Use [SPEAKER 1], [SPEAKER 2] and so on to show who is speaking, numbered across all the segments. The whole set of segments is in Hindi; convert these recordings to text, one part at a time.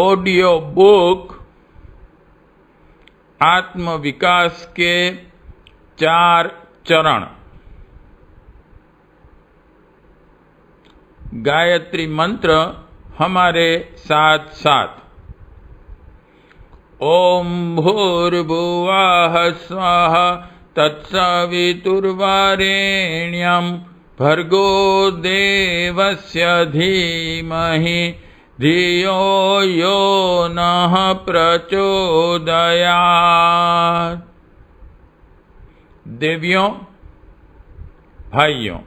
[SPEAKER 1] ऑडियो बुक आत्म विकास के 4 चरण। गायत्री मंत्र हमारे साथ साथ। ओम भूर्भुवः स्वः तत्सवितुर्वरेण्यं भर्गो देवस्य धीमहि धियो यो नः प्रचोदयात्। देवियों, भाइयों,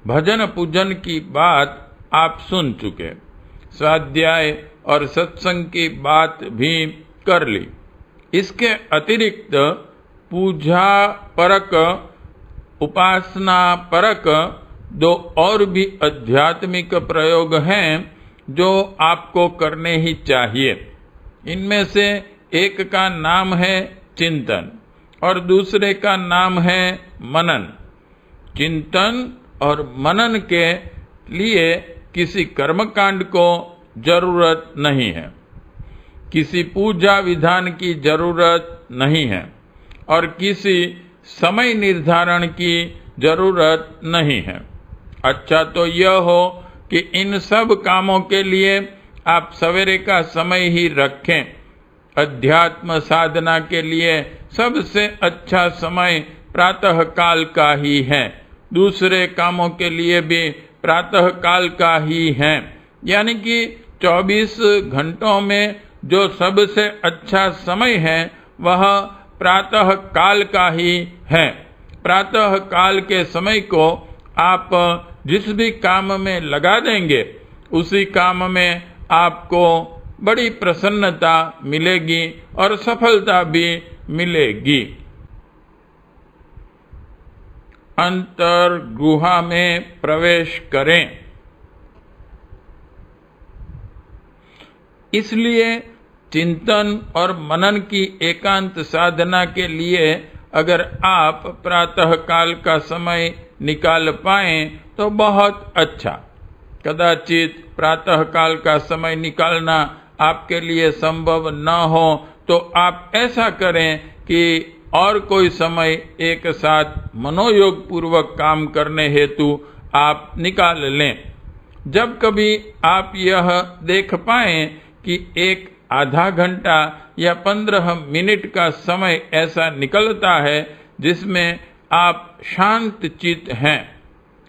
[SPEAKER 1] भजन पूजन की बात आप सुन चुके, स्वाध्याय और सत्संग की बात भी कर ली। इसके अतिरिक्त पूजा परक, उपासना परक 2 और भी आध्यात्मिक प्रयोग हैं जो आपको करने ही चाहिए। इनमें से एक का नाम है चिंतन और दूसरे का नाम है मनन। चिंतन और मनन के लिए किसी कर्मकांड को जरूरत नहीं है, किसी पूजा विधान की जरूरत नहीं है और किसी समय निर्धारण की जरूरत नहीं है। अच्छा तो यह हो कि इन सब कामों के लिए आप सवेरे का समय ही रखें। अध्यात्म साधना के लिए सबसे अच्छा समय प्रातः काल का ही है, दूसरे कामों के लिए भी प्रातः काल का ही है। यानी कि 24 घंटों में जो सबसे अच्छा समय है वह प्रातः काल का ही है। प्रातः काल के समय को आप जिस भी काम में लगा देंगे उसी काम में आपको बड़ी प्रसन्नता मिलेगी और सफलता भी मिलेगी। अंतर गुहा में प्रवेश करें। इसलिए चिंतन और मनन की एकांत साधना के लिए अगर आप प्रातः काल का समय निकाल पाएं तो बहुत अच्छा। कदाचित प्रातः काल का समय निकालना आपके लिए संभव न हो तो आप ऐसा करें कि और कोई समय एक साथ मनोयोग पूर्वक काम करने हेतु आप निकाल लें। जब कभी आप यह देख पाएं कि एक आधा घंटा या 15 मिनट का समय ऐसा निकलता है जिसमें आप शांत चित्त हैं,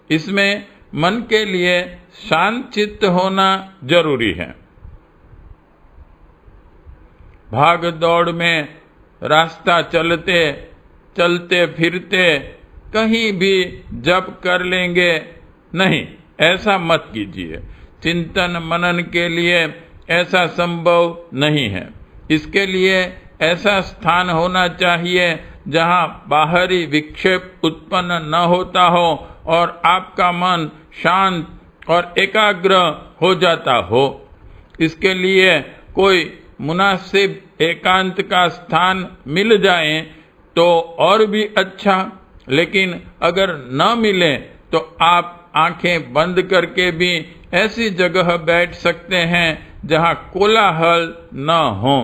[SPEAKER 1] इसमें मन के लिए शांत चित्त होना जरूरी है। भाग दौड़ में रास्ता चलते चलते फिरते कहीं भी जप कर लेंगे, नहीं, ऐसा मत कीजिए। चिंतन मनन के लिए ऐसा संभव नहीं है। इसके लिए ऐसा स्थान होना चाहिए जहां बाहरी विक्षेप उत्पन्न न होता हो और आपका मन शांत और एकाग्र हो जाता हो। इसके लिए कोई मुनासिब एकांत का स्थान मिल जाए तो और भी अच्छा, लेकिन अगर न मिले तो आप आंखें बंद करके भी ऐसी जगह बैठ सकते हैं जहां कोलाहल न हो।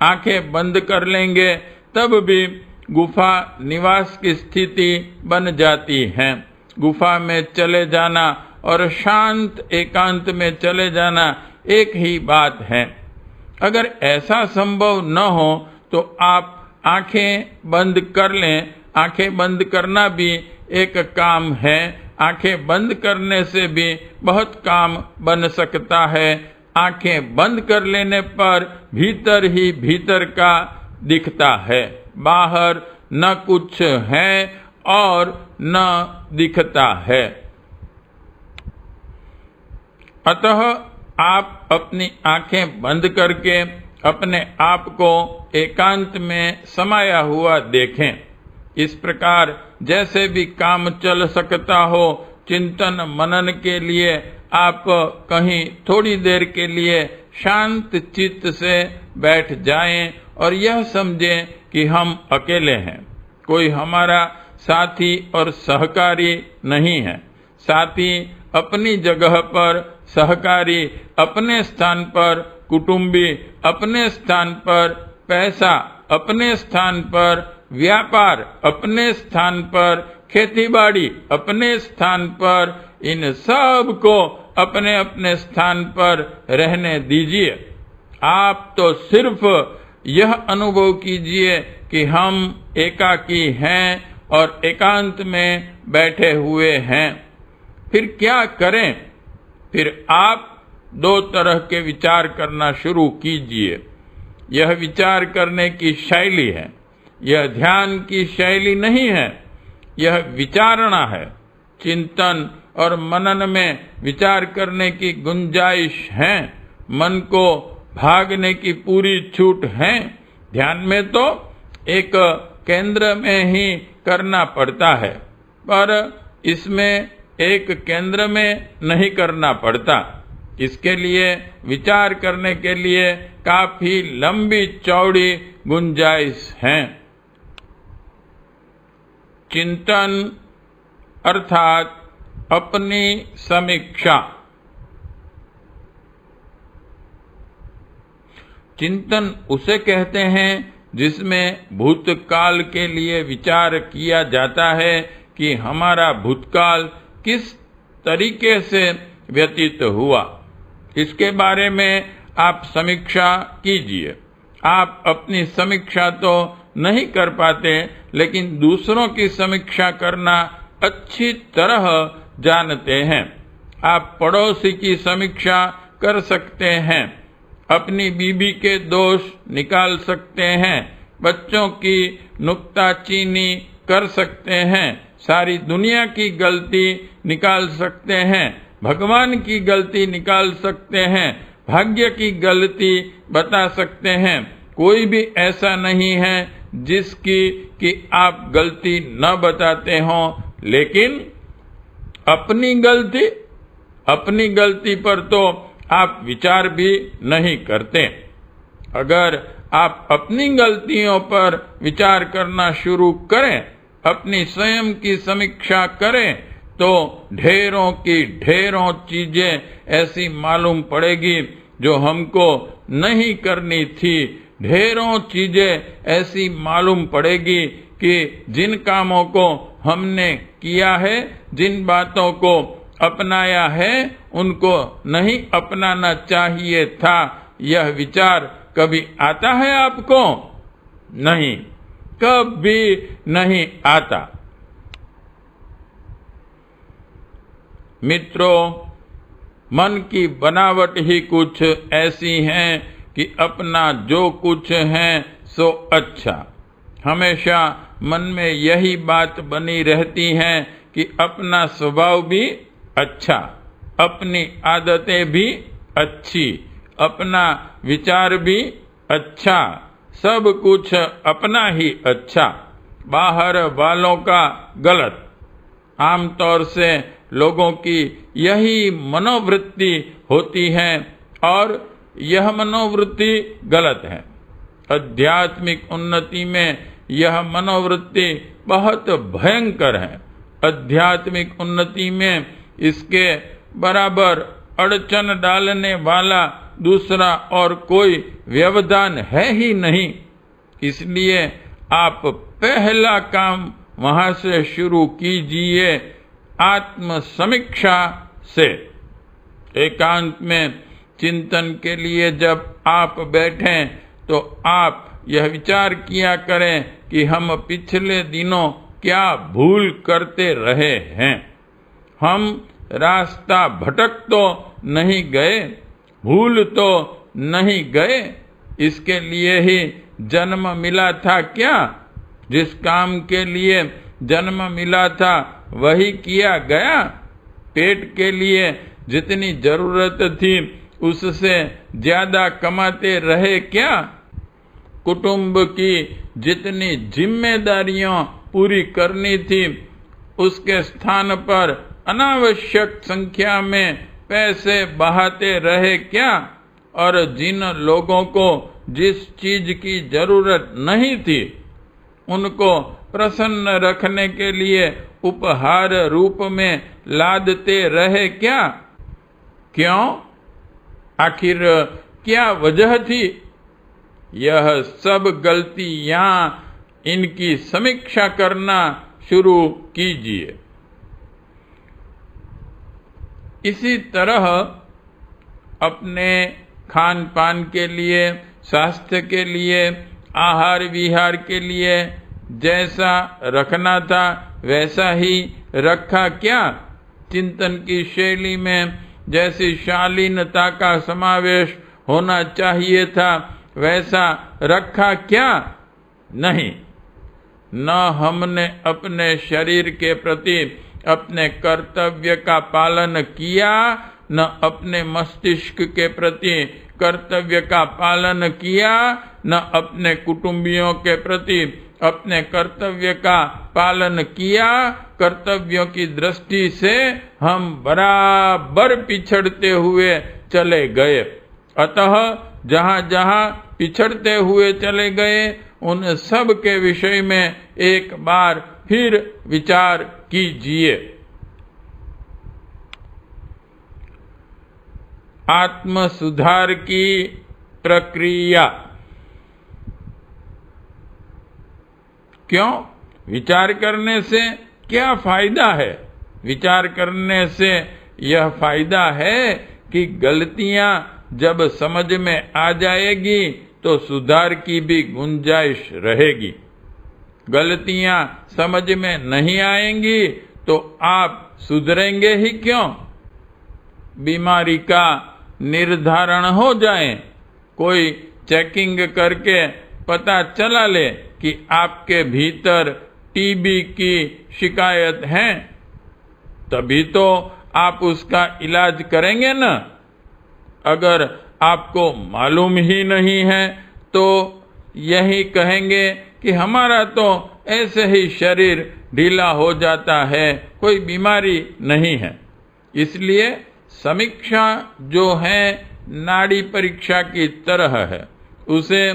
[SPEAKER 1] आंखें बंद कर लेंगे तब भी गुफा निवास की स्थिति बन जाती है। गुफा में चले जाना और शांत एकांत में चले जाना एक ही बात है। अगर ऐसा संभव न हो तो आप आंखें बंद कर लें। आंखें बंद करना भी एक काम है। आंखें बंद करने से भी बहुत काम बन सकता है। आंखें बंद कर लेने पर भीतर ही भीतर का दिखता है, बाहर न कुछ है और न दिखता है। अतः आप अपनी आंखें बंद करके अपने आप को एकांत में समाया हुआ देखें। इस प्रकार जैसे भी काम चल सकता हो, चिंतन मनन के लिए आप कहीं थोड़ी देर के लिए शांत चित्त से बैठ जाएं और यह समझें कि हम अकेले हैं, कोई हमारा साथी और सहकारी नहीं है। साथी अपनी जगह पर सहकारी अपने स्थान पर, कुटुंबी अपने स्थान पर, पैसा अपने स्थान पर, व्यापार अपने स्थान पर, खेतीबाड़ी अपने स्थान पर, इन सब को अपने अपने स्थान पर रहने दीजिए। आप तो सिर्फ यह अनुभव कीजिए कि हम एकाकी हैं और एकांत में बैठे हुए हैं। फिर क्या करें? फिर आप दो तरह के विचार करना शुरू कीजिए। यह विचार करने की शैली है, यह ध्यान की शैली नहीं है, यह विचारणा है। चिंतन और मनन में विचार करने की गुंजाइश है, मन को भागने की पूरी छूट है। ध्यान में तो एक केंद्र में ही करना पड़ता है, पर इसमें एक केंद्र में नहीं करना पड़ता। इसके लिए विचार करने के लिए काफी लंबी चौड़ी गुंजाइश है। चिंतन अर्थात अपनी समीक्षा। चिंतन उसे कहते हैं जिसमें भूतकाल के लिए विचार किया जाता है कि हमारा भूतकाल किस तरीके से व्यतीत हुआ। इसके बारे में आप समीक्षा कीजिए। आप अपनी समीक्षा तो नहीं कर पाते, लेकिन दूसरों की समीक्षा करना अच्छी तरह जानते हैं। आप पड़ोसी की समीक्षा कर सकते हैं, अपनी बीबी के दोष निकाल सकते हैं, बच्चों की नुक्ताचीनी कर सकते हैं, सारी दुनिया की गलती निकाल सकते हैं, भगवान की गलती निकाल सकते हैं, भाग्य की गलती बता सकते हैं। कोई भी ऐसा नहीं है जिसकी कि आप गलती न बताते हो, लेकिन अपनी गलती पर तो आप विचार भी नहीं करते। अगर आप अपनी गलतियों पर विचार करना शुरू करें, अपनी स्वयं की समीक्षा करें, तो ढेरों की ढेरों चीजें ऐसी मालूम पड़ेगी जो हमको नहीं करनी थी। ढेरों चीजें ऐसी मालूम पड़ेगी कि जिन कामों को हमने किया है, जिन बातों को अपनाया है, उनको नहीं अपनाना चाहिए था। यह विचार कभी आता है आपको? नहीं, कभी नहीं आता। मित्रों, मन की बनावट ही कुछ ऐसी है कि अपना जो कुछ है सो अच्छा। हमेशा मन में यही बात बनी रहती है कि अपना स्वभाव भी अच्छा, अपनी आदतें भी अच्छी, अपना विचार भी अच्छा, सब कुछ अपना ही अच्छा, बाहर वालों का गलत। आमतौर से लोगों की यही मनोवृत्ति होती है और यह मनोवृत्ति गलत है। आध्यात्मिक उन्नति में यह मनोवृत्ति बहुत भयंकर है। आध्यात्मिक उन्नति में इसके बराबर अड़चन डालने वाला दूसरा और कोई व्यवधान है ही नहीं। इसलिए आप पहला काम वहां से शुरू कीजिए, आत्म समीक्षा से। एकांत में चिंतन के लिए जब आप बैठें तो आप यह विचार किया करें कि हम पिछले दिनों क्या भूल करते रहे हैं। हम रास्ता भटक तो नहीं गए, भूल तो नहीं गए। इसके लिए ही जन्म मिला था क्या? जिस काम के लिए जन्म मिला था वही किया गया? पेट के लिए जितनी जरूरत थी उससे ज्यादा कमाते रहे क्या? कुटुंब की जितनी जिम्मेदारियां पूरी करनी थी उसके स्थान पर अनावश्यक संख्या में पैसे बहाते रहे क्या? और जिन लोगों को जिस चीज की जरूरत नहीं थी उनको प्रसन्न रखने के लिए उपहार रूप में लादते रहे क्या? क्यों? आखिर क्या वजह थी? यह सब गलतियां, इनकी समीक्षा करना शुरू कीजिए। इसी तरह अपने खान पान के लिए, स्वास्थ्य के लिए, आहार विहार के लिए जैसा रखना था वैसा ही रखा क्या? चिंतन की शैली में जैसी शालीनता का समावेश होना चाहिए था वैसा रखा क्या? नहीं। न हमने अपने शरीर के प्रति अपने कर्तव्य का पालन किया, न अपने मस्तिष्क के प्रति कर्तव्य का पालन किया, न अपने कुटुंबियों के प्रति अपने कर्तव्य का पालन किया। कर्तव्यों की दृष्टि से हम बराबर पिछड़ते हुए चले गए। अतः जहाँ जहाँ पिछड़ते हुए चले गए, उन सब के विषय में एक बार फिर विचार कीजिए। आत्म सुधार की प्रक्रिया। क्यों? विचार करने से क्या फायदा है? विचार करने से यह फायदा है कि गलतियां जब समझ में आ जाएगी तो सुधार की भी गुंजाइश रहेगी। गलतियां समझ में नहीं आएंगी तो आप सुधरेंगे ही क्यों? बीमारी का निर्धारण हो जाए, कोई चेकिंग करके पता चला ले कि आपके भीतर टीबी की शिकायत है, तभी तो आप उसका इलाज करेंगे ना। अगर आपको मालूम ही नहीं है तो यही कहेंगे कि हमारा तो ऐसे ही शरीर ढीला हो जाता है, कोई बीमारी नहीं है। इसलिए समीक्षा जो है नाड़ी परीक्षा की तरह है, उसे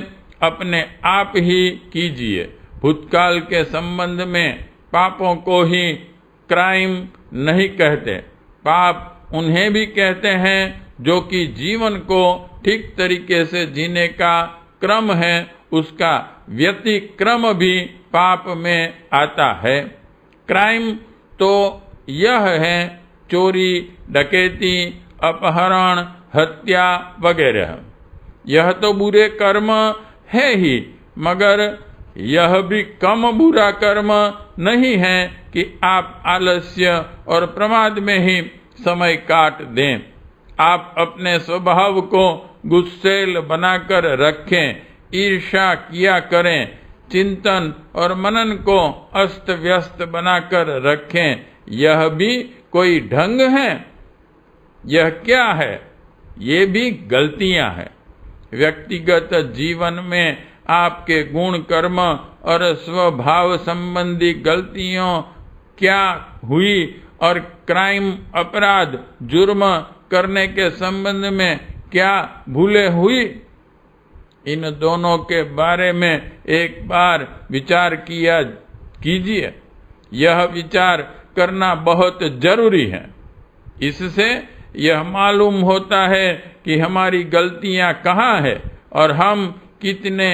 [SPEAKER 1] अपने आप ही कीजिए। भूतकाल के संबंध में पापों को ही क्राइम नहीं कहते, पाप उन्हें भी कहते हैं जो कि जीवन को ठीक तरीके से जीने का क्रम है, उसका व्यतिक्रम भी पाप में आता है। क्राइम तो यह है चोरी, डकैती, अपहरण, हत्या वगैरह। यह तो बुरे कर्म है ही, मगर यह भी कम बुरा कर्म नहीं है कि आप आलस्य और प्रमाद में ही समय काट दें। आप अपने स्वभाव को गुस्सेल बनाकर रखें, ईर्ष्या किया करें, चिंतन और मनन को अस्त व्यस्त बनाकर रखें। यह भी कोई ढंग है? यह क्या है? ये भी गलतियां हैं। व्यक्तिगत जीवन में आपके गुण कर्म और स्वभाव संबंधी गलतियों क्या हुई और क्राइम, अपराध, जुर्म करने के संबंध में क्या भूले हुई, इन दोनों के बारे में एक बार विचार कीजिए। यह विचार करना बहुत जरूरी है। इससे यह मालूम होता है कि हमारी गलतियां कहाँ है और हम कितने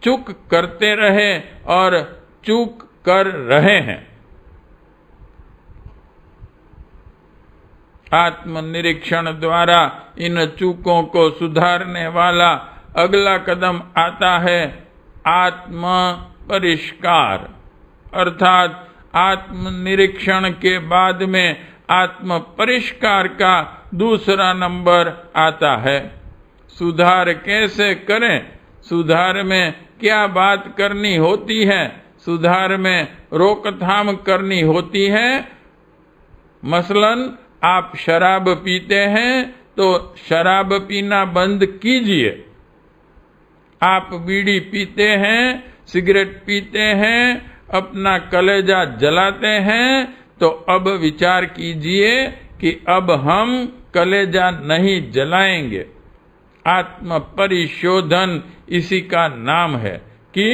[SPEAKER 1] चूक करते रहे और चूक कर रहे हैं। आत्मनिरीक्षण द्वारा इन चूकों को सुधारने वाला अगला कदम आता है आत्म परिष्कार, अर्थात आत्मनिरीक्षण के बाद में आत्म परिष्कार का दूसरा नंबर आता है। सुधार कैसे करें? सुधार में क्या बात करनी होती है? सुधार में रोकथाम करनी होती है। मसलन आप शराब पीते हैं तो शराब पीना बंद कीजिए। आप बीड़ी पीते हैं, सिगरेट पीते हैं, अपना कलेजा जलाते हैं, तो अब विचार कीजिए कि अब हम कलेजा नहीं जलाएंगे। आत्म परिशोधन इसी का नाम है कि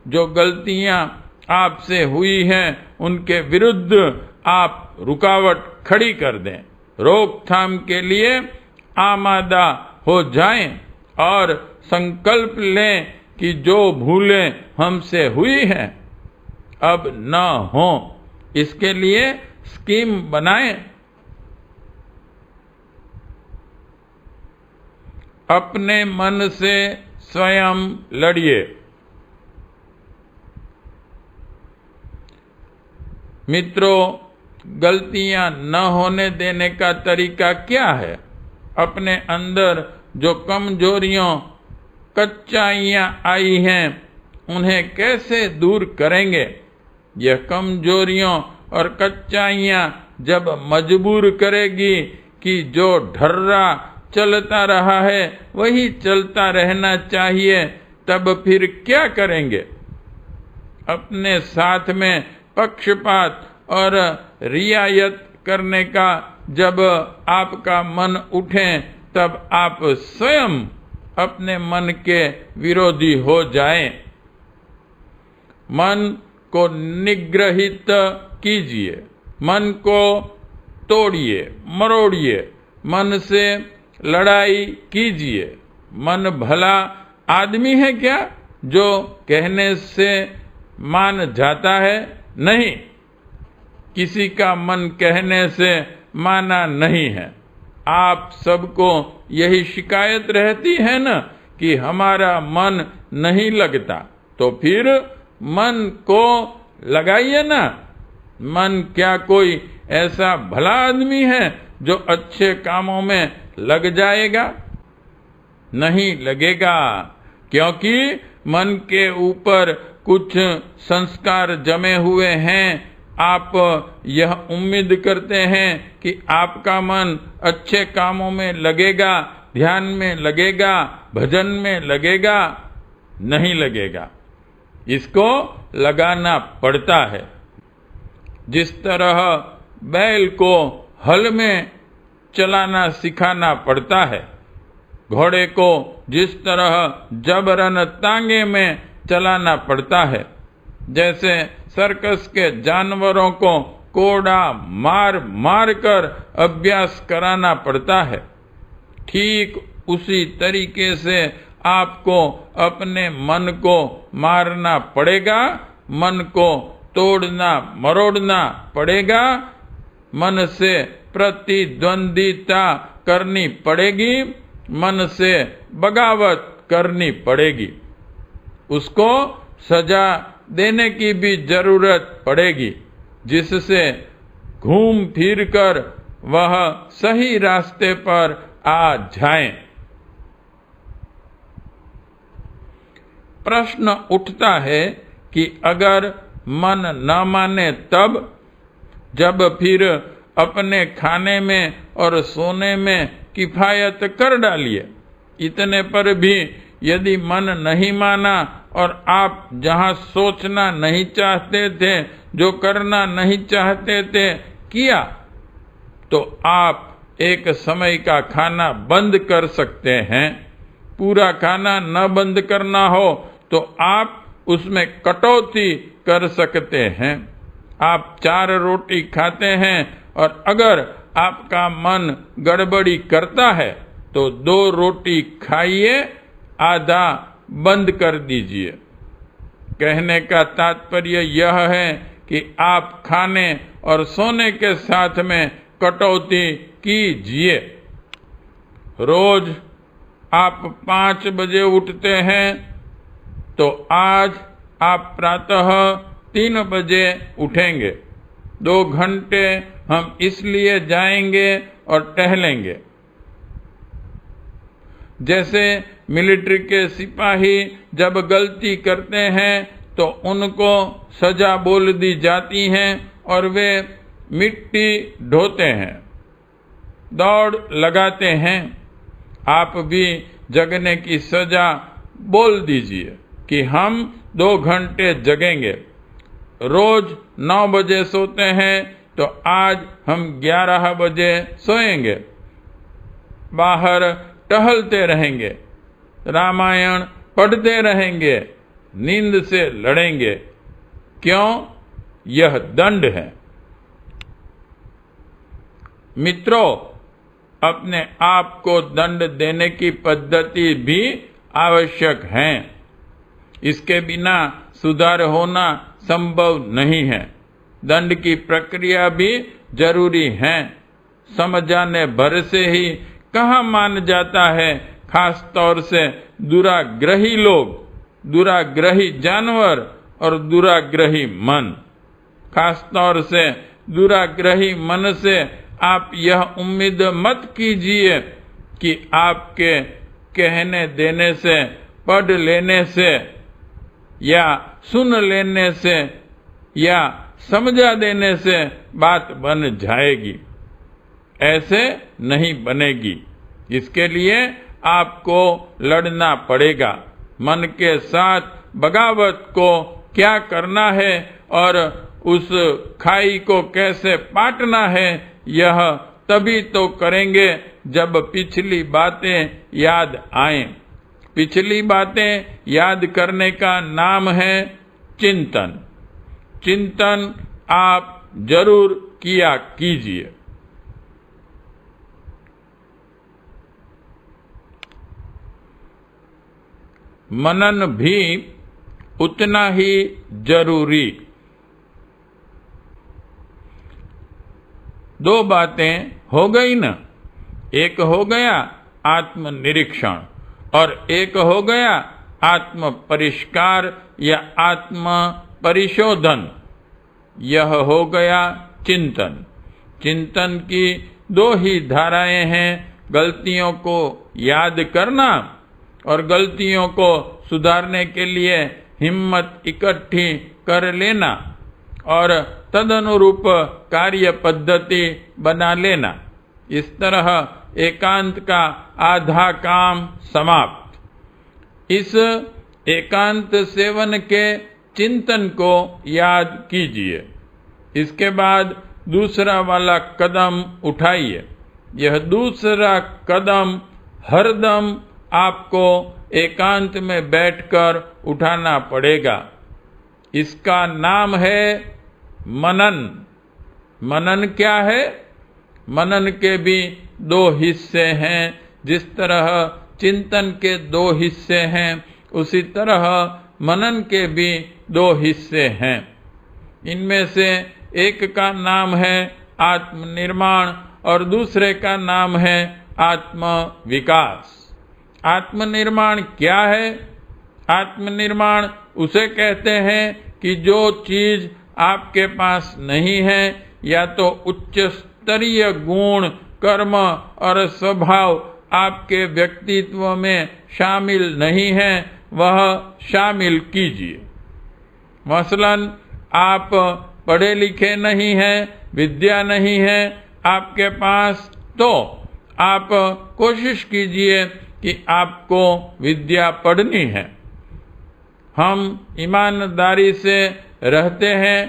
[SPEAKER 1] जो गलतियां आपसे हुई हैं उनके विरुद्ध आप रुकावट खड़ी कर दें। रोकथाम के लिए आमादा हो जाएं और संकल्प लें कि जो भूलें हमसे हुई हैं अब न हो, इसके लिए स्कीम बनाएं। अपने मन से स्वयं लड़िए। मित्रों, गलतियां न होने देने का तरीका क्या है? अपने अंदर जो कमजोरियों, कच्चाइयां आई हैं, उन्हें कैसे दूर करेंगे? यह कमजोरियों और कच्चाइयां जब मजबूर करेगी कि जो ढर्रा चलता रहा है वही चलता रहना चाहिए, तब फिर क्या करेंगे? अपने साथ में पक्षपात और रियायत करने का जब आपका मन उठे, तब आप स्वयं अपने मन के विरोधी हो जाएं। मन को निग्रहित कीजिए, मन को तोड़िए, मरोड़िए, मन से लड़ाई कीजिए। मन भला आदमी है क्या जो कहने से मान जाता है? नहीं, किसी का मन कहने से माना नहीं है। आप सबको यही शिकायत रहती है न कि हमारा मन नहीं लगता, तो फिर मन को लगाइए ना। मन क्या कोई ऐसा भला आदमी है जो अच्छे कामों में लग जाएगा? नहीं लगेगा, क्योंकि मन के ऊपर कुछ संस्कार जमे हुए हैं। आप यह उम्मीद करते हैं कि आपका मन अच्छे कामों में लगेगा, ध्यान में लगेगा, भजन में लगेगा। नहीं लगेगा, इसको लगाना पड़ता है। जिस तरह बैल को हल में चलाना सिखाना पड़ता है, घोड़े को जिस तरह जबरन तांगे में चलाना पड़ता है, जैसे सर्कस के जानवरों को कोड़ा मार मार कर अभ्यास कराना पड़ता है, ठीक उसी तरीके से आपको अपने मन को मारना पड़ेगा, मन को तोड़ना मरोड़ना पड़ेगा, मन से प्रतिद्वंदिता करनी पड़ेगी, मन से बगावत करनी पड़ेगी। उसको सजा देने की भी जरूरत पड़ेगी, जिससे घूम फिर कर वह सही रास्ते पर आ जाए। प्रश्न उठता है कि अगर मन न माने तब? जब फिर अपने खाने में और सोने में किफायत कर डालिए। इतने पर भी यदि मन नहीं माना और आप जहां सोचना नहीं चाहते थे, जो करना नहीं चाहते थे, किया, तो आप एक समय का खाना बंद कर सकते हैं। पूरा खाना न बंद करना हो तो आप उसमें कटौती कर सकते हैं। आप 4 रोटी खाते हैं और अगर आपका मन गड़बड़ी करता है तो 2 रोटी खाइए, आधा बंद कर दीजिए। कहने का तात्पर्य यह है कि आप खाने और सोने के साथ में कटौती कीजिए। रोज आप 5 बजे उठते हैं तो आज आप प्रातः 3 बजे उठेंगे। 2 घंटे हम इसलिए जाएंगे और टहलेंगे। जैसे मिलिट्री के सिपाही जब गलती करते हैं तो उनको सजा बोल दी जाती है और वे मिट्टी ढोते हैं, दौड़ लगाते हैं। आप भी जगने की सजा बोल दीजिए कि हम 2 घंटे जगेंगे। रोज 9 बजे सोते हैं तो आज हम 11 बजे सोएंगे। बाहर टहलते रहेंगे, रामायण पढ़ते रहेंगे, नींद से लड़ेंगे। क्यों? यह दंड है। मित्रों, अपने आप को दंड देने की पद्धति भी आवश्यक है। इसके बिना सुधार होना संभव नहीं है। दंड की प्रक्रिया भी जरूरी है। समझाने भर से ही कहाँ मान जाता है, खास तौर से दुराग्रही लोग, दुराग्रही जानवर और दुराग्रही मन। खास तौर से दुराग्रही मन से आप यह उम्मीद मत कीजिए कि आपके कहने देने से, पढ़ लेने से या सुन लेने से या समझा देने से बात बन जाएगी। ऐसे नहीं बनेगी। इसके लिए आपको लड़ना पड़ेगा। मन के साथ बगावत को क्या करना है और उस खाई को कैसे पाटना है, यह तभी तो करेंगे जब पिछली बातें याद आएं। पिछली बातें याद करने का नाम है चिंतन। चिंतन आप जरूर किया कीजिए। मनन भी उतना ही जरूरी। दो बातें हो गई न। एक हो गया आत्मनिरीक्षण और एक हो गया आत्म परिष्कार या आत्म परिशोधन। यह हो गया चिंतन। चिंतन की दो ही धाराएं हैं, गलतियों को याद करना और गलतियों को सुधारने के लिए हिम्मत इकट्ठी कर लेना और तदनुरूप कार्य पद्धति बना लेना। इस तरह एकांत का आधा काम समाप्त। इस एकांत सेवन के चिंतन को याद कीजिए। इसके बाद दूसरा वाला कदम उठाइए। यह दूसरा कदम हरदम आपको एकांत में बैठकर उठाना पड़ेगा। इसका नाम है मनन। मनन क्या है? मनन के भी दो हिस्से हैं। जिस तरह चिंतन के दो हिस्से हैं, उसी तरह मनन के भी दो हिस्से हैं। इनमें से एक का नाम है आत्मनिर्माण और दूसरे का नाम है आत्म विकास। आत्मनिर्माण क्या है? आत्मनिर्माण उसे कहते हैं कि जो चीज आपके पास नहीं है या तो उच्च स्तरीय गुण, कर्म और स्वभाव आपके व्यक्तित्व में शामिल नहीं है, वह शामिल कीजिए। मसलन आप पढ़े लिखे नहीं हैं, विद्या नहीं है आपके पास, तो आप कोशिश कीजिए कि आपको विद्या पढ़नी है। हम ईमानदारी से रहते हैं,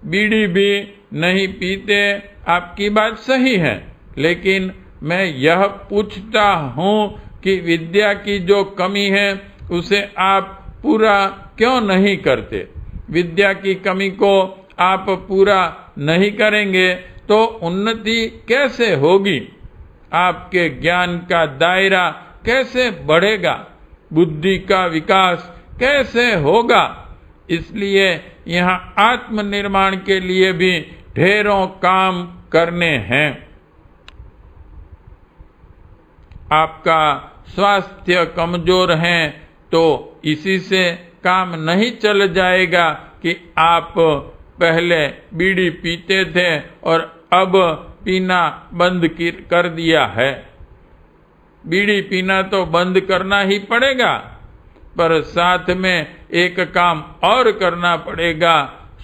[SPEAKER 1] बीड़ी भी नहीं पीते, आपकी बात सही है, लेकिन मैं यह पूछता हूँ कि विद्या की जो कमी है उसे आप पूरा क्यों नहीं करते? विद्या की कमी को आप पूरा नहीं करेंगे तो उन्नति कैसे होगी? आपके ज्ञान का दायरा कैसे बढ़ेगा? बुद्धि का विकास कैसे होगा? इसलिए यहाँ आत्मनिर्माण के लिए भी ढेरों काम करने हैं। आपका स्वास्थ्य कमजोर है तो इसी से काम नहीं चल जाएगा कि आप पहले बीड़ी पीते थे और अब पीना बंद कर दिया है। बीड़ी पीना तो बंद करना ही पड़ेगा, पर साथ में एक काम और करना पड़ेगा।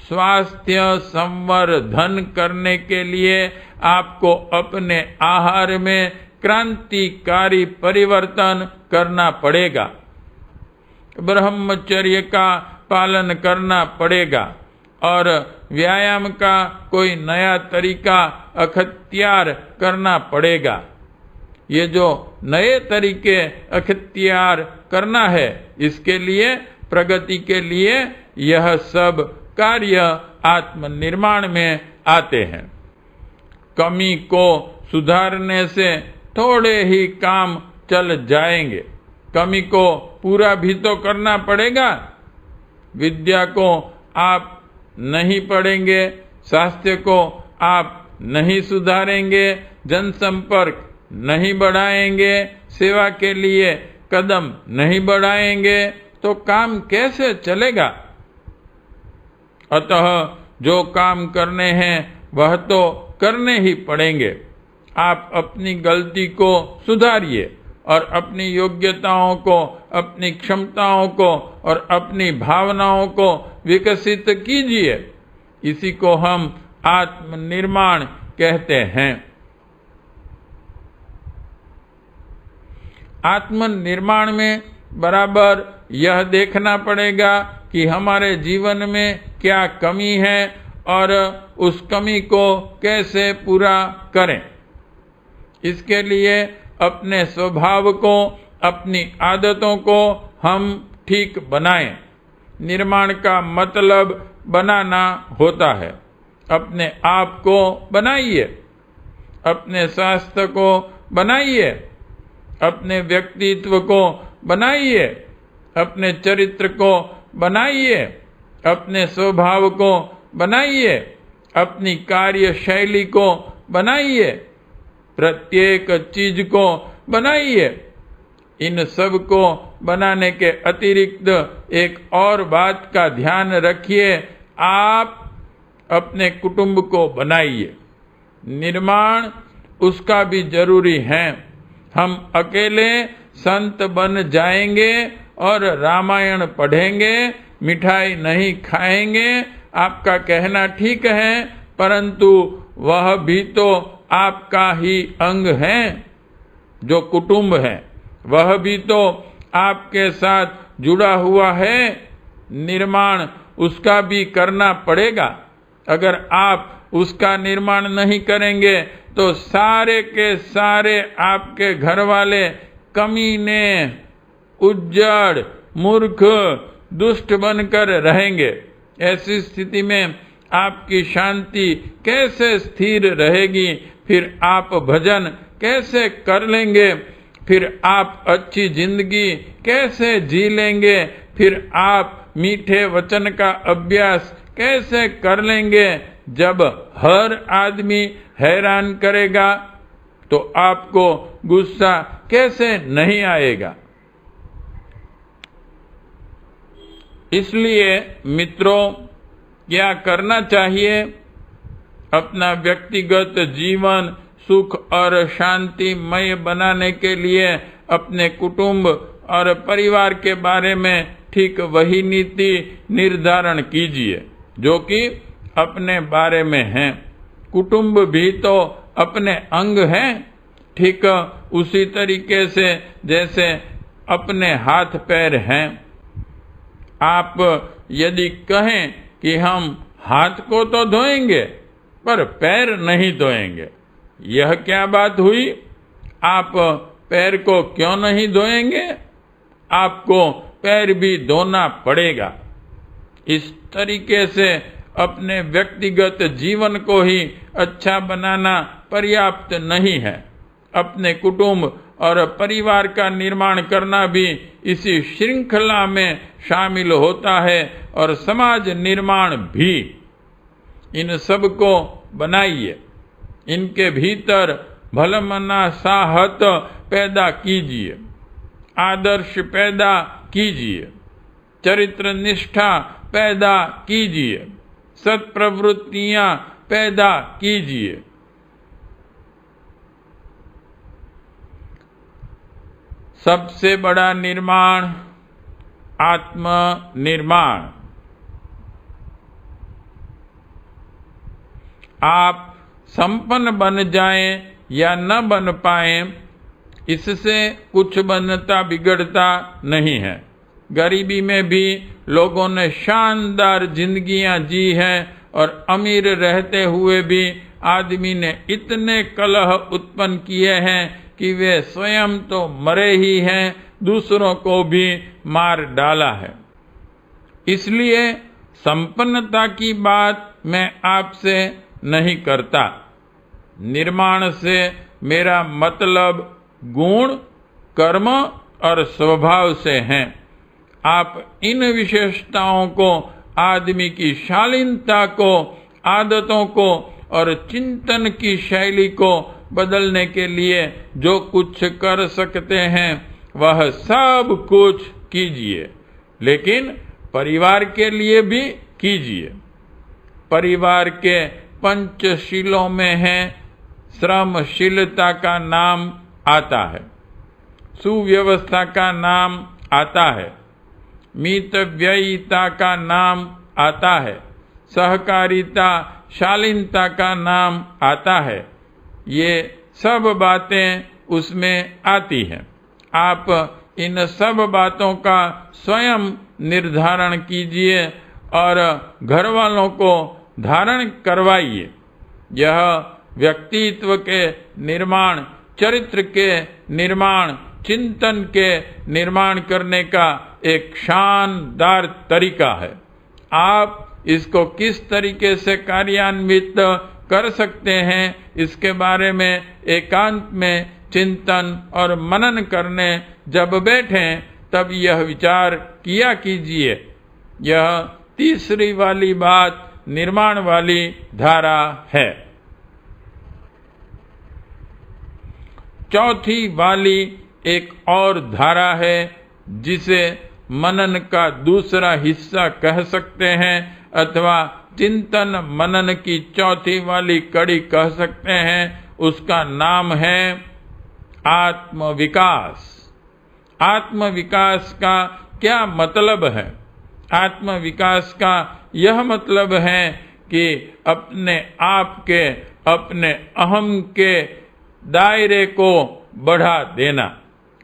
[SPEAKER 1] स्वास्थ्य संवर्धन करने के लिए आपको अपने आहार में क्रांतिकारी परिवर्तन करना पड़ेगा। ब्रह्मचर्य का पालन करना पड़ेगा और व्यायाम का कोई नया तरीका अख्तियार करना पड़ेगा। ये जो नए तरीके अख्तियार करना है, इसके लिए प्रगति के लिए यह सब कार्य आत्मनिर्माण में आते हैं। कमी को सुधारने से थोड़े ही काम चल जाएंगे। कमी को पूरा भी तो करना पड़ेगा। विद्या को आप नहीं पढ़ेंगे, स्वास्थ्य को आप नहीं सुधारेंगे, जनसंपर्क नहीं बढ़ाएंगे, सेवा के लिए कदम नहीं बढ़ाएंगे, तो काम कैसे चलेगा? अतः जो काम करने हैं वह तो करने ही पड़ेंगे। आप अपनी गलती को सुधारिए और अपनी योग्यताओं को, अपनी क्षमताओं को और अपनी भावनाओं को विकसित कीजिए। इसी को हम आत्मनिर्माण कहते हैं। आत्मनिर्माण में बराबर यह देखना पड़ेगा कि हमारे जीवन में क्या कमी है और उस कमी को कैसे पूरा करें। इसके लिए अपने स्वभाव को, अपनी आदतों को हम ठीक बनाएं। निर्माण का मतलब बनाना होता है। अपने आप को बनाइए, अपने स्वास्थ्य को बनाइए, अपने व्यक्तित्व को बनाइए, अपने चरित्र को बनाइए, अपने स्वभाव को बनाइए, अपनी कार्य शैली को बनाइए, प्रत्येक चीज को बनाइए। इन सब को बनाने के अतिरिक्त एक और बात का ध्यान रखिए, आप अपने कुटुंब को बनाइए। निर्माण उसका भी जरूरी है। हम अकेले संत बन जाएंगे और रामायण पढ़ेंगे, मिठाई नहीं खाएंगे, आपका कहना ठीक है, परंतु वह भी तो आपका ही अंग है। जो कुटुंब है वह भी तो आपके साथ जुड़ा हुआ है। निर्माण उसका भी करना पड़ेगा। अगर आप उसका निर्माण नहीं करेंगे तो सारे के सारे आपके घर वाले कमीने, उज्जड़, मूर्ख, दुष्ट बनकर रहेंगे। ऐसी स्थिति में आपकी शांति कैसे स्थिर रहेगी? फिर आप भजन कैसे कर लेंगे? फिर आप अच्छी जिंदगी कैसे जी लेंगे? फिर आप मीठे वचन का अभ्यास कैसे कर लेंगे? जब हर आदमी हैरान करेगा तो आपको गुस्सा कैसे नहीं आएगा? इसलिए मित्रों, क्या करना चाहिए? अपना व्यक्तिगत जीवन सुख और शांतिमय बनाने के लिए अपने कुटुंब और परिवार के बारे में ठीक वही नीति निर्धारण कीजिए जो कि अपने बारे में है। कुटुंब भी तो अपने अंग हैं, ठीक उसी तरीके से जैसे अपने हाथ पैर हैं। आप यदि कहें कि हम हाथ को तो धोएंगे पर पैर नहीं धोएंगे, यह क्या बात हुई? आप पैर को क्यों नहीं धोएंगे? आपको पैर भी धोना पड़ेगा। इस तरीके से अपने व्यक्तिगत जीवन को ही अच्छा बनाना पर्याप्त नहीं है। अपने कुटुंब और परिवार का निर्माण करना भी इसी श्रृंखला में शामिल होता है और समाज निर्माण भी। इन सब को बनाइए, इनके भीतर भलमना साहत पैदा कीजिए, आदर्श पैदा कीजिए, चरित्र निष्ठा पैदा कीजिए, सत्प्रवृत्तियां पैदा कीजिए। सबसे बड़ा निर्माण आत्मनिर्माण। आप संपन्न बन जाएं या न बन पाएं, इससे कुछ बनता बिगड़ता नहीं है। गरीबी में भी लोगों ने शानदार जिंदगियां जी हैं और अमीर रहते हुए भी आदमी ने इतने कलह उत्पन्न किए हैं कि वे स्वयं तो मरे ही हैं, दूसरों को भी मार डाला है। इसलिए संपन्नता की बात मैं आपसे नहीं करता। निर्माण से मेरा मतलब गुण, कर्म और स्वभाव से है। आप इन विशेषताओं को, आदमी की शालीनता को, आदतों को और चिंतन की शैली को बदलने के लिए जो कुछ कर सकते हैं वह सब कुछ कीजिए, लेकिन परिवार के लिए भी कीजिए। परिवार के पंचशीलों में है श्रमशीलता का नाम आता है, सुव्यवस्था का नाम आता है, मितव्ययिता का नाम आता है, सहकारिता, शालीनता का नाम आता है। ये सब बातें उसमें आती हैं। आप इन सब बातों का स्वयं निर्धारण कीजिए और घर वालों को धारण करवाइए। यह व्यक्तित्व के निर्माण, चरित्र के निर्माण, चिंतन के निर्माण करने का एक शानदार तरीका है। आप इसको किस तरीके से कार्यान्वित कर सकते हैं, इसके बारे में एकांत में चिंतन और मनन करने जब बैठें तब यह विचार किया कीजिए। यह तीसरी वाली बात निर्माण वाली धारा है। चौथी वाली एक और धारा है जिसे मनन का दूसरा हिस्सा कह सकते हैं अथवा चिंतन मनन की चौथी वाली कड़ी कह सकते हैं। उसका नाम है आत्मविकास। आत्मविकास का क्या मतलब है? आत्मविकास का यह मतलब है कि अपने आप के, अपने अहम के दायरे को बढ़ा देना।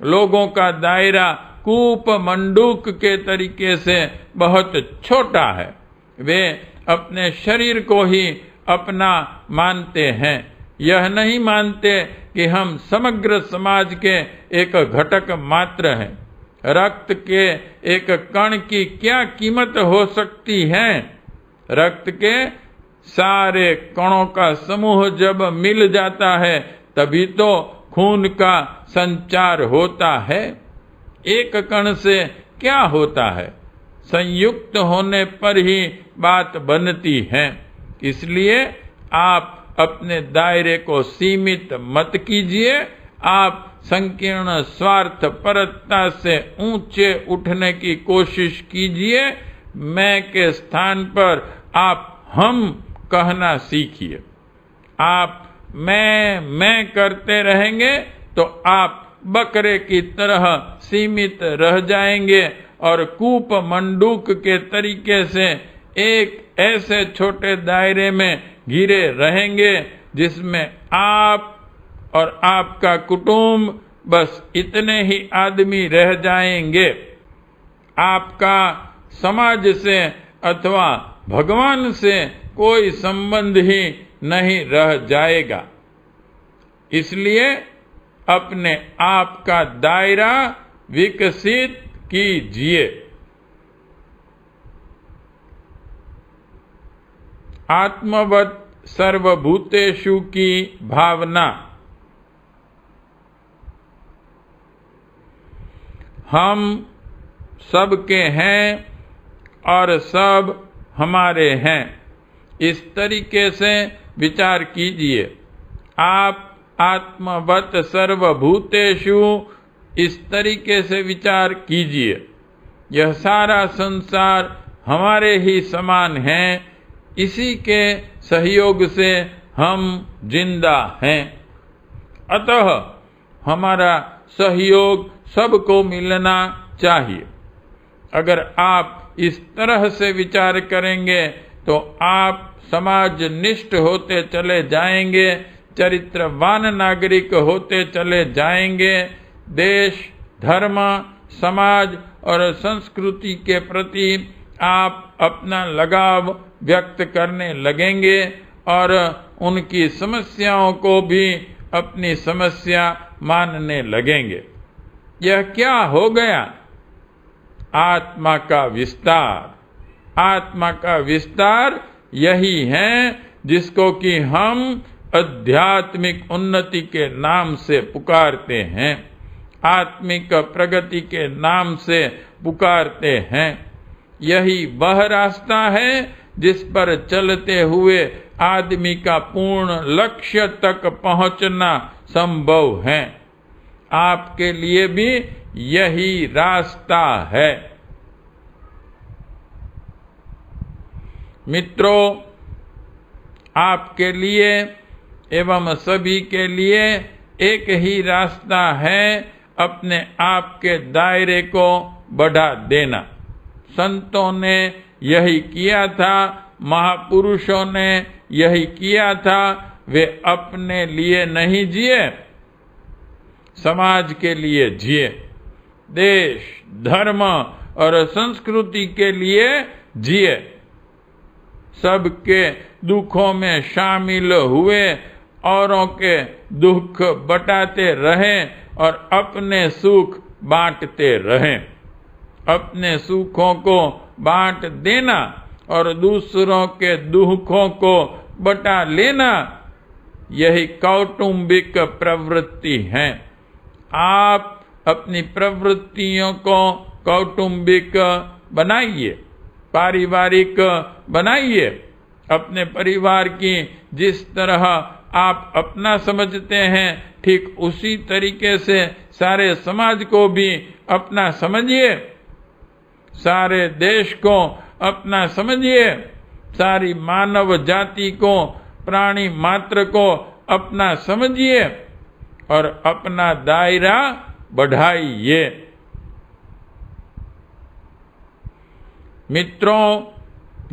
[SPEAKER 1] लोगों का दायरा कूप मंडूक के तरीके से बहुत छोटा है। वे अपने शरीर को ही अपना मानते हैं, यह नहीं मानते कि हम समग्र समाज के एक घटक मात्र हैं। रक्त के एक कण की क्या कीमत हो सकती है? रक्त के सारे कणों का समूह जब मिल जाता है तभी तो खून का संचार होता है। एक कण से क्या होता है? संयुक्त होने पर ही बात बनती है। इसलिए आप अपने दायरे को सीमित मत कीजिए। आप संकीर्ण स्वार्थ परता से ऊंचे उठने की कोशिश कीजिए। मैं के स्थान पर आप हम कहना सीखिए। आप मैं करते रहेंगे तो आप बकरे की तरह सीमित रह जाएंगे और कूप मंडूक के तरीके से एक ऐसे छोटे दायरे में घिरे रहेंगे जिसमें आप और आपका कुटुंब, बस इतने ही आदमी रह जाएंगे। आपका समाज से अथवा भगवान से कोई संबंध ही नहीं रह जाएगा। इसलिए अपने आप का दायरा विकसित कीजिए। आत्मवत् सर्वभूतेषु की भावना। हम सबके हैं और सब हमारे हैं, इस तरीके से विचार कीजिए। आप आत्मवत् सर्वभूतेषु इस तरीके से विचार कीजिए। यह सारा संसार हमारे ही समान है, इसी के सहयोग से हम जिंदा हैं। अतः हमारा सहयोग सबको मिलना चाहिए। अगर आप इस तरह से विचार करेंगे तो आप समाजनिष्ठ होते चले जाएंगे, चरित्रवान नागरिक होते चले जाएंगे। देश, धर्म, समाज और संस्कृति के प्रति आप अपना लगाव व्यक्त करने लगेंगे और उनकी समस्याओं को भी अपनी समस्या मानने लगेंगे। यह क्या हो गया? आत्मा का विस्तार। आत्मा का विस्तार यही है जिसको कि हम आध्यात्मिक उन्नति के नाम से पुकारते हैं, आत्मिक प्रगति के नाम से पुकारते हैं। यही वह रास्ता है जिस पर चलते हुए आदमी का पूर्ण लक्ष्य तक पहुंचना संभव है। आपके लिए भी यही रास्ता है। मित्रों, आपके लिए एवं सभी के लिए एक ही रास्ता है, अपने आप के दायरे को बढ़ा देना। संतों ने यही किया था, महापुरुषों ने यही किया था। वे अपने लिए नहीं जिए, समाज के लिए जिए, देश, धर्म और संस्कृति के लिए जिए। सबके दुखों में शामिल हुए, औरों के दुख बटाते रहें और अपने सुख बांटते रहें। अपने सुखों को बांट देना और दूसरों के दुखों को बटा लेना, यही कौटुंबिक प्रवृत्ति है। आप अपनी प्रवृत्तियों को कौटुंबिक बनाइए, पारिवारिक बनाइए। अपने परिवार की जिस तरह आप अपना समझते हैं, ठीक उसी तरीके से सारे समाज को भी अपना समझिए, सारे देश को अपना समझिए, सारी मानव जाति को, प्राणी मात्र को अपना समझिए और अपना दायरा बढ़ाइए। मित्रों,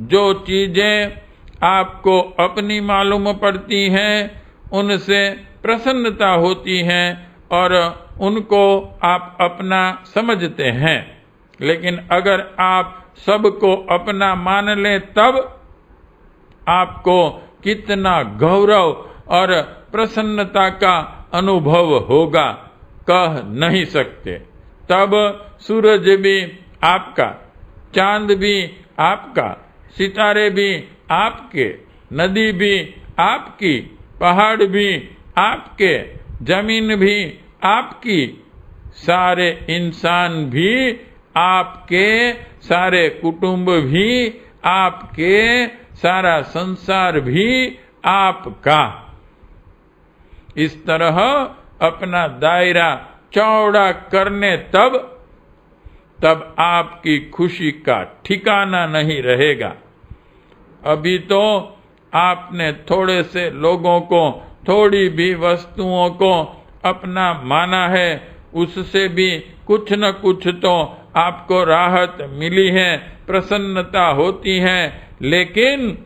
[SPEAKER 1] जो चीजें आपको अपनी मालूम पड़ती हैं, उनसे प्रसन्नता होती है और उनको आप अपना समझते हैं। लेकिन अगर आप सबको अपना मान लें, तब आपको कितना गौरव और प्रसन्नता का अनुभव होगा, कह नहीं सकते। तब सूरज भी आपका, चांद भी आपका, सितारे भी आपके, नदी भी आपकी, पहाड़ भी आपके, जमीन भी आपकी, सारे इंसान भी आपके, सारे कुटुंब भी आपके, सारा संसार भी आपका। इस तरह अपना दायरा चौड़ा करने तब आपकी खुशी का ठिकाना नहीं रहेगा। अभी तो आपने थोड़े से लोगों को, थोड़ी भी वस्तुओं को अपना माना है, उससे भी कुछ न कुछ तो आपको राहत मिली है, प्रसन्नता होती है। लेकिन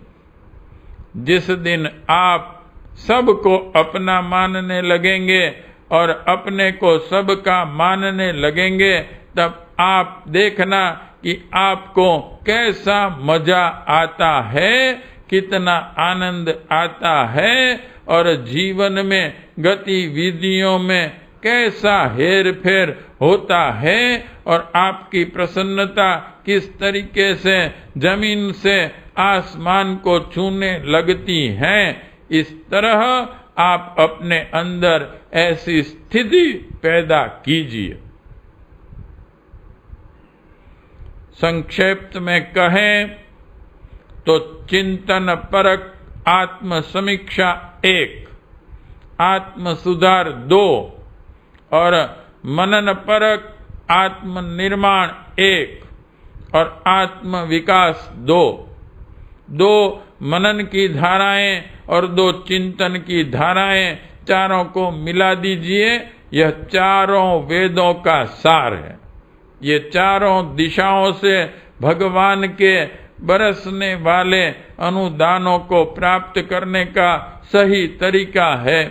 [SPEAKER 1] जिस दिन आप सबको अपना मानने लगेंगे और अपने को सबका मानने लगेंगे, तब आप देखना कि आपको कैसा मजा आता है, कितना आनंद आता है और जीवन में, गतिविधियों में कैसा हेर फेर होता है और आपकी प्रसन्नता किस तरीके से जमीन से आसमान को छूने लगती है। इस तरह आप अपने अंदर ऐसी स्थिति पैदा कीजिए। संक्षेप में कहें तो चिंतन परक आत्म समीक्षा 1, आत्म सुधार 2 और मनन परक आत्म निर्माण 1 और आत्म विकास 2। 2 मनन की धाराएं और 2 चिंतन की धाराएं, चारों को मिला दीजिए। यह चारों वेदों का सार है। ये चारों दिशाओं से भगवान के बरसने वाले अनुदानों को प्राप्त करने का सही तरीका है।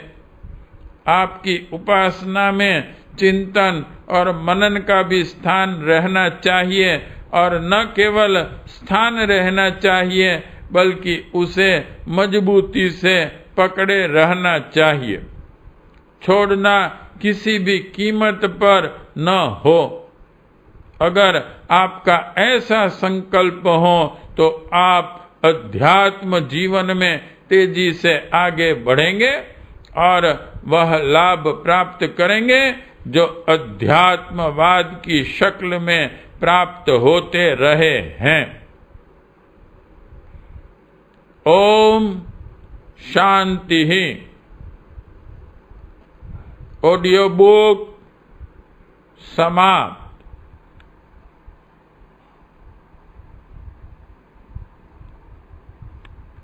[SPEAKER 1] आपकी उपासना में चिंतन और मनन का भी स्थान रहना चाहिए, और न केवल स्थान रहना चाहिए बल्कि उसे मजबूती से पकड़े रहना चाहिए। छोड़ना किसी भी कीमत पर न हो। अगर आपका ऐसा संकल्प हो तो आप अध्यात्म जीवन में तेजी से आगे बढ़ेंगे और वह लाभ प्राप्त करेंगे जो अध्यात्मवाद की शक्ल में प्राप्त होते रहे हैं। ओम शांति ही। ऑडियो बुक समाप्त।